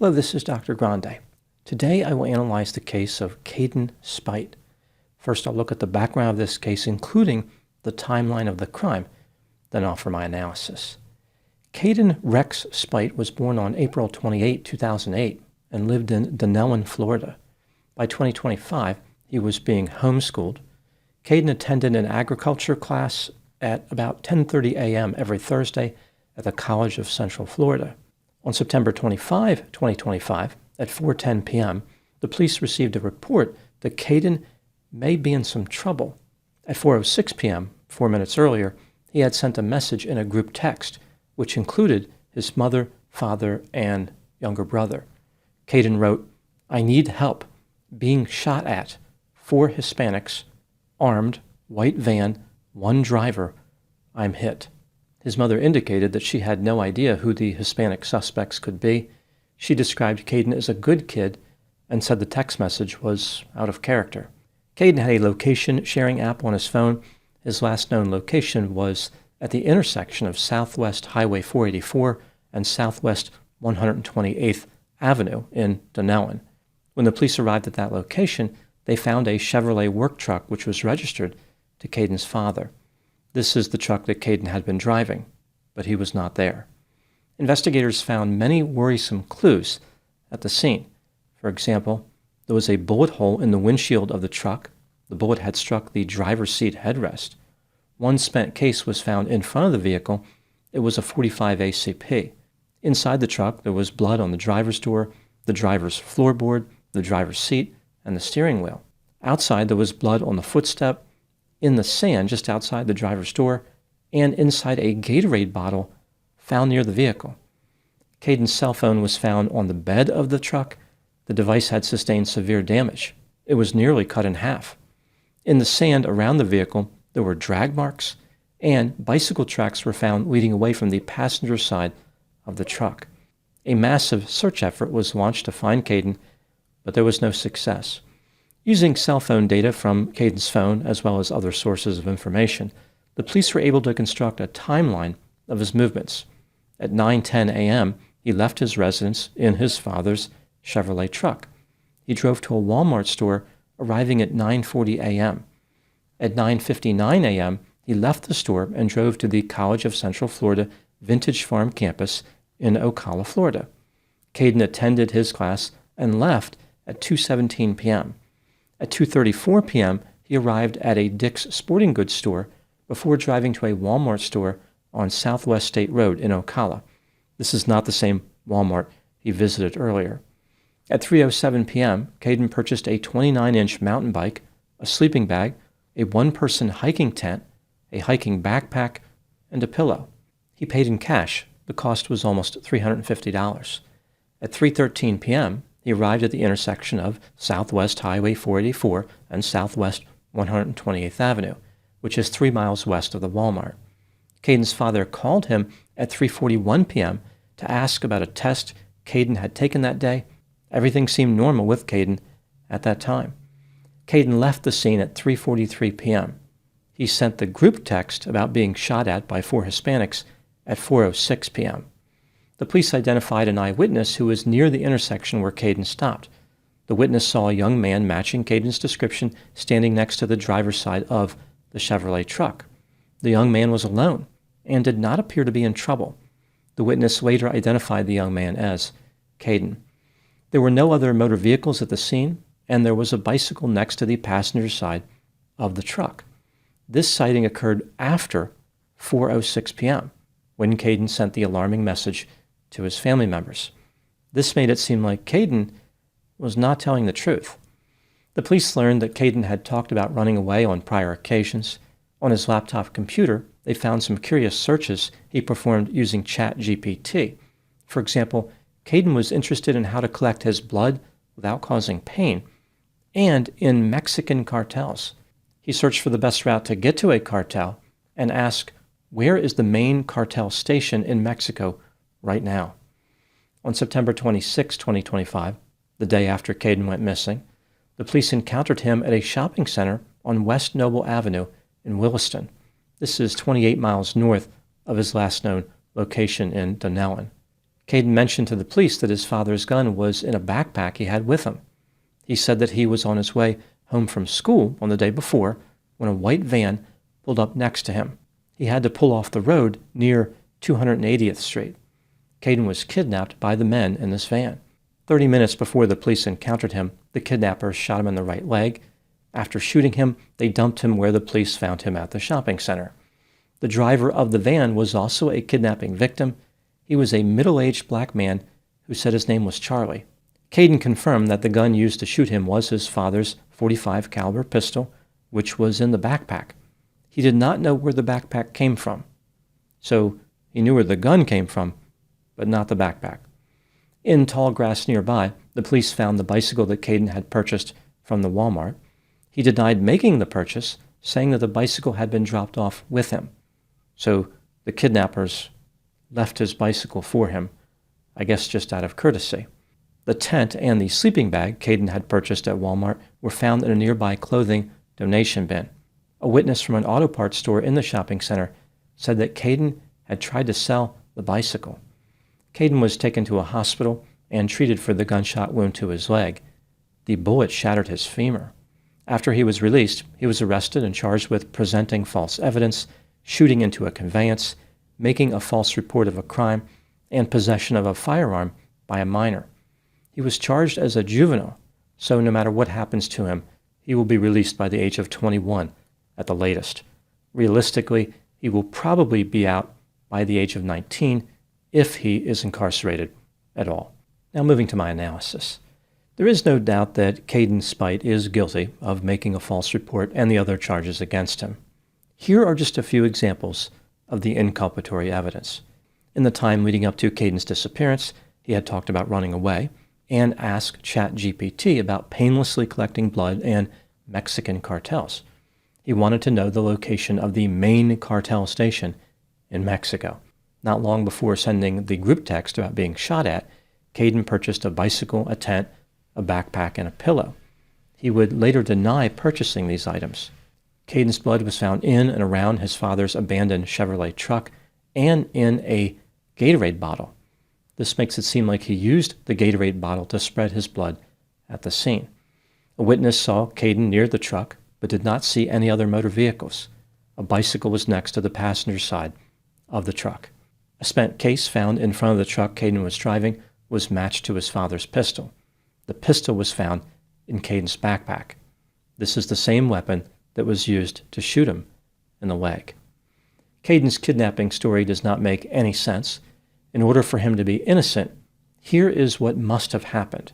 Hello, this is Dr. Grande. Today I will analyze the case of Caden Speight. First, I'll look at the background of this case, including the timeline of the crime, then offer my analysis. Caden Rex Speight was born on April 28, 2008, and lived in Dunellen, Florida. By 2025, he was being homeschooled. Caden attended an agriculture class at about 10:30 a.m. every Thursday at the College of Central Florida. On September 25, 2025, at 4:10 p.m., the police received a report that Caden may be in some trouble. At 4:06 p.m., 4 minutes earlier, he had sent a message in a group text, which included his mother, father, and younger brother. Caden wrote, "I need help. Being shot at. 4 Hispanics. Armed. White van. 1 driver. I'm hit." His mother indicated that she had no idea who the Hispanic suspects could be. She described Caden as a good kid and said the text message was out of character. Caden had a location-sharing app on his phone. His last known location was at the intersection of Southwest Highway 484 and Southwest 128th Avenue in Dunellen. When the police arrived at that location, they found a Chevrolet work truck which was registered to Caden's father. This is the truck that Caden had been driving, but he was not there. Investigators found many worrisome clues at the scene. For example, there was a bullet hole in the windshield of the truck. The bullet had struck the driver's seat headrest. One spent case was found in front of the vehicle. It was a .45 ACP. Inside the truck, there was blood on the driver's door, the driver's floorboard, the driver's seat, and the steering wheel. Outside, there was blood on the footstep, in the sand just outside the driver's door, and inside a Gatorade bottle found near the vehicle. Caden's cell phone was found on the bed of the truck. The device had sustained severe damage. It was nearly cut in half. In the sand around the vehicle, there were drag marks, and bicycle tracks were found leading away from the passenger side of the truck. A massive search effort was launched to find Caden, but there was no success. Using cell phone data from Caden's phone, as well as other sources of information, the police were able to construct a timeline of his movements. At 9:10 a.m., he left his residence in his father's Chevrolet truck. He drove to a Walmart store, arriving at 9:40 a.m. At 9:59 a.m., he left the store and drove to the College of Central Florida Vintage Farm campus in Ocala, Florida. Caden attended his class and left at 2:17 p.m. At 2:34 p.m., he arrived at a Dick's Sporting Goods store before driving to a Walmart store on Southwest State Road in Ocala. This is not the same Walmart he visited earlier. At 3:07 p.m., Caden purchased a 29-inch mountain bike, a sleeping bag, a one-person hiking tent, a hiking backpack, and a pillow. He paid in cash. The cost was almost $350. At 3:13 p.m., he arrived at the intersection of Southwest Highway 484 and Southwest 128th Avenue, which is 3 miles west of the Walmart. Caden's father called him at 3:41 p.m. to ask about a test Caden had taken that day. Everything seemed normal with Caden at that time. Caden left the scene at 3:43 p.m. He sent the group text about being shot at by 4 Hispanics at 4:06 p.m. The police identified an eyewitness who was near the intersection where Caden stopped. The witness saw a young man matching Caden's description standing next to the driver's side of the Chevrolet truck. The young man was alone and did not appear to be in trouble. The witness later identified the young man as Caden. There were no other motor vehicles at the scene, and there was a bicycle next to the passenger side of the truck. This sighting occurred after 4:06 p.m., when Caden sent the alarming message to his family members. This made it seem like Caden was not telling the truth. The police learned that Caden had talked about running away on prior occasions. On his laptop computer, they found some curious searches he performed using ChatGPT. For example, Caden was interested in how to collect his blood without causing pain, and in Mexican cartels. He searched for the best route to get to a cartel and asked, where is the main cartel station in Mexico right now? On September 26, 2025, the day after Caden went missing, the police encountered him at a shopping center on West Noble Avenue in Williston. This is 28 miles north of his last known location in Dunellen. Kaden mentioned to the police that his father's gun was in a backpack he had with him. He said that he was on his way home from school on the day before when a white van pulled up next to him. He had to pull off the road near 280th Street. Kaden was kidnapped by the men in this van. 30 minutes before the police encountered him, the kidnappers shot him in the right leg. After shooting him, they dumped him where the police found him at the shopping center. The driver of the van was also a kidnapping victim. He was a middle-aged black man who said his name was Charlie. Kaden confirmed that the gun used to shoot him was his father's .45 caliber pistol, which was in the backpack. He did not know where the backpack came from. So he knew where the gun came from, but not the backpack. In tall grass nearby, the police found the bicycle that Kaden had purchased from the Walmart. He denied making the purchase, saying that the bicycle had been dropped off with him. So the kidnappers left his bicycle for him, I guess just out of courtesy. The tent and the sleeping bag Kaden had purchased at Walmart were found in a nearby clothing donation bin. A witness from an auto parts store in the shopping center said that Kaden had tried to sell the bicycle. Kaden was taken to a hospital and treated for the gunshot wound to his leg. The bullet shattered his femur. After he was released, he was arrested and charged with presenting false evidence, shooting into a conveyance, making a false report of a crime, and possession of a firearm by a minor. He was charged as a juvenile, so no matter what happens to him, he will be released by the age of 21 at the latest. Realistically, he will probably be out by the age of 19 if he is incarcerated at all. Now moving to my analysis. There is no doubt that Caden Speight is guilty of making a false report and the other charges against him. Here are just a few examples of the inculpatory evidence. In the time leading up to Caden's disappearance, he had talked about running away and asked ChatGPT about painlessly collecting blood and Mexican cartels. He wanted to know the location of the main cartel station in Mexico. Not long before sending the group text about being shot at, Kaden purchased a bicycle, a tent, a backpack, and a pillow. He would later deny purchasing these items. Caden's blood was found in and around his father's abandoned Chevrolet truck and in a Gatorade bottle. This makes it seem like he used the Gatorade bottle to spread his blood at the scene. A witness saw Kaden near the truck but did not see any other motor vehicles. A bicycle was next to the passenger side of the truck. A spent case found in front of the truck Kaden was driving was matched to his father's pistol. The pistol was found in Caden's backpack. This is the same weapon that was used to shoot him in the leg. Caden's kidnapping story does not make any sense. In order for him to be innocent, here is what must have happened.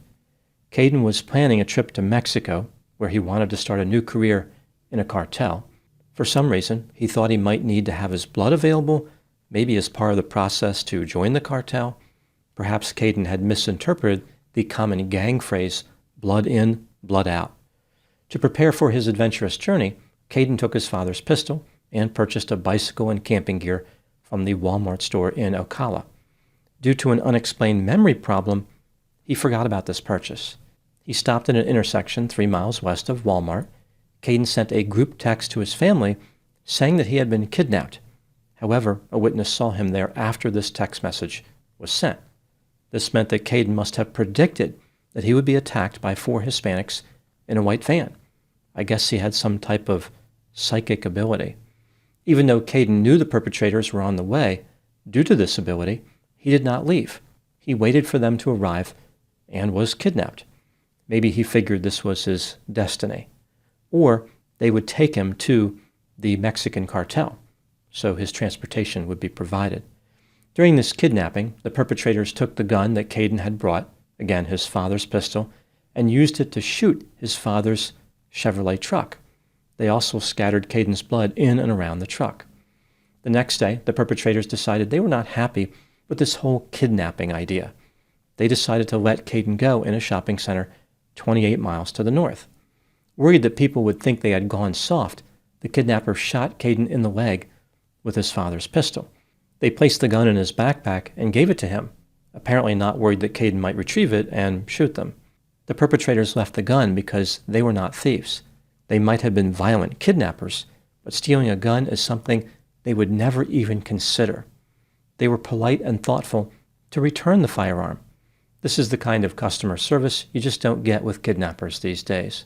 Kaden was planning a trip to Mexico where he wanted to start a new career in a cartel. For some reason, he thought he might need to have his blood available, maybe as part of the process to join the cartel. Perhaps Kaden had misinterpreted the common gang phrase, blood in, blood out. To prepare for his adventurous journey, Kaden took his father's pistol and purchased a bicycle and camping gear from the Walmart store in Ocala. Due to an unexplained memory problem, he forgot about this purchase. He stopped at an intersection 3 miles west of Walmart. Kaden sent a group text to his family saying that he had been kidnapped. However, a witness saw him there after this text message was sent. This meant that Kaden must have predicted that he would be attacked by 4 Hispanics in a white van. I guess he had some type of psychic ability. Even though Kaden knew the perpetrators were on the way, due to this ability, he did not leave. He waited for them to arrive and was kidnapped. Maybe he figured this was his destiny. Or they would take him to the Mexican cartel, so his transportation would be provided. During this kidnapping, the perpetrators took the gun that Kaden had brought, again his father's pistol, and used it to shoot his father's Chevrolet truck. They also scattered Caden's blood in and around the truck. The next day, the perpetrators decided they were not happy with this whole kidnapping idea. They decided to let Kaden go in a shopping center 28 miles to the north. Worried that people would think they had gone soft, the kidnappers shot Kaden in the leg with his father's pistol. They placed the gun in his backpack and gave it to him, apparently not worried that Kaden might retrieve it and shoot them. The perpetrators left the gun because they were not thieves. They might have been violent kidnappers, but stealing a gun is something they would never even consider. They were polite and thoughtful to return the firearm. This is the kind of customer service you just don't get with kidnappers these days.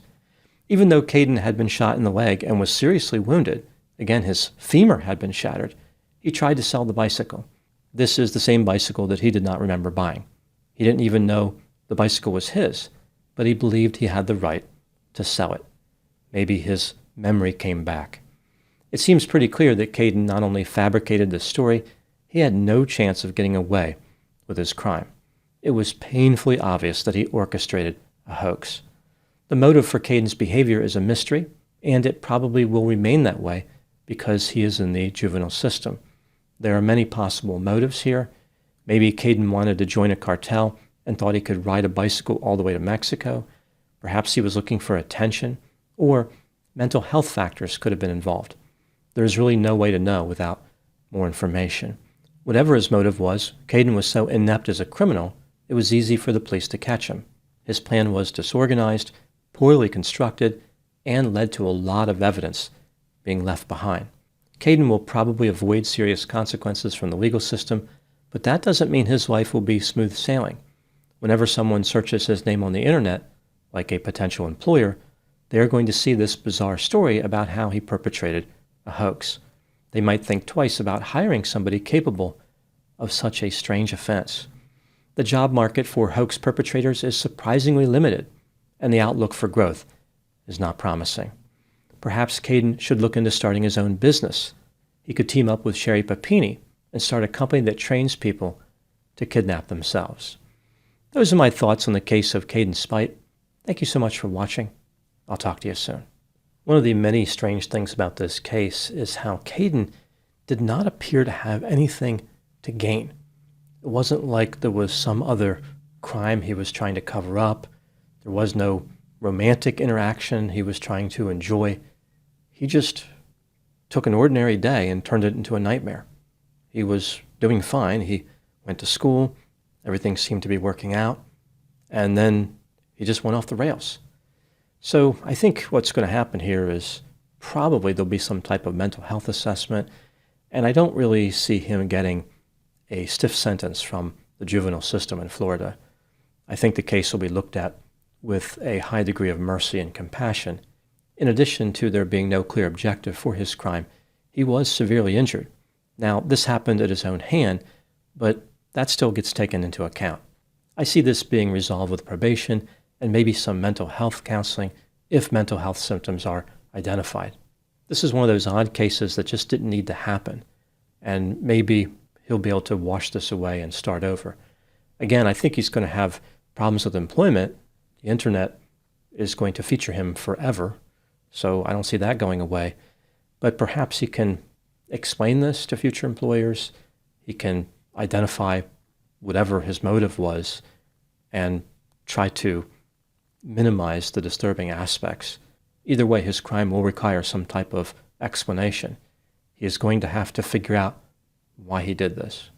Even though Kaden had been shot in the leg and was seriously wounded, again, his femur had been shattered, he tried to sell the bicycle. This is the same bicycle that he did not remember buying. He didn't even know the bicycle was his, but he believed he had the right to sell it. Maybe his memory came back. It seems pretty clear that Kaden not only fabricated this story, he had no chance of getting away with his crime. It was painfully obvious that he orchestrated a hoax. The motive for Caden's behavior is a mystery, and it probably will remain that way because he is in the juvenile system. There are many possible motives here. Maybe Kaden wanted to join a cartel and thought he could ride a bicycle all the way to Mexico. Perhaps he was looking for attention, or mental health factors could have been involved. There is really no way to know without more information. Whatever his motive was, Kaden was so inept as a criminal, it was easy for the police to catch him. His plan was disorganized, poorly constructed, and led to a lot of evidence being left behind. Kaden will probably avoid serious consequences from the legal system, but that doesn't mean his life will be smooth sailing. Whenever someone searches his name on the internet, like a potential employer, they are going to see this bizarre story about how he perpetrated a hoax. They might think twice about hiring somebody capable of such a strange offense. The job market for hoax perpetrators is surprisingly limited, and the outlook for growth is not promising. Perhaps Kaden should look into starting his own business. He could team up with Sherry Papini and start a company that trains people to kidnap themselves. Those are my thoughts on the case of Caden Speight. Thank you so much for watching. I'll talk to you soon. One of the many strange things about this case is how Kaden did not appear to have anything to gain. It wasn't like there was some other crime he was trying to cover up. There was no romantic interaction he was trying to enjoy. He just took an ordinary day and turned it into a nightmare. He was doing fine. He went to school. Everything seemed to be working out. And then he just went off the rails. So I think what's going to happen here is probably there'll be some type of mental health assessment, and I don't really see him getting a stiff sentence from the juvenile system in Florida. I think the case will be looked at with a high degree of mercy and compassion. In addition to there being no clear objective for his crime, he was severely injured. Now, this happened at his own hand, but that still gets taken into account. I see this being resolved with probation and maybe some mental health counseling if mental health symptoms are identified. This is one of those odd cases that just didn't need to happen, and maybe he'll be able to wash this away and start over. Again, I think he's going to have problems with employment. The internet is going to feature him forever, so I don't see that going away. But perhaps he can explain this to future employers. He can identify whatever his motive was and try to minimize the disturbing aspects. Either way, his crime will require some type of explanation. He is going to have to figure out why he did this.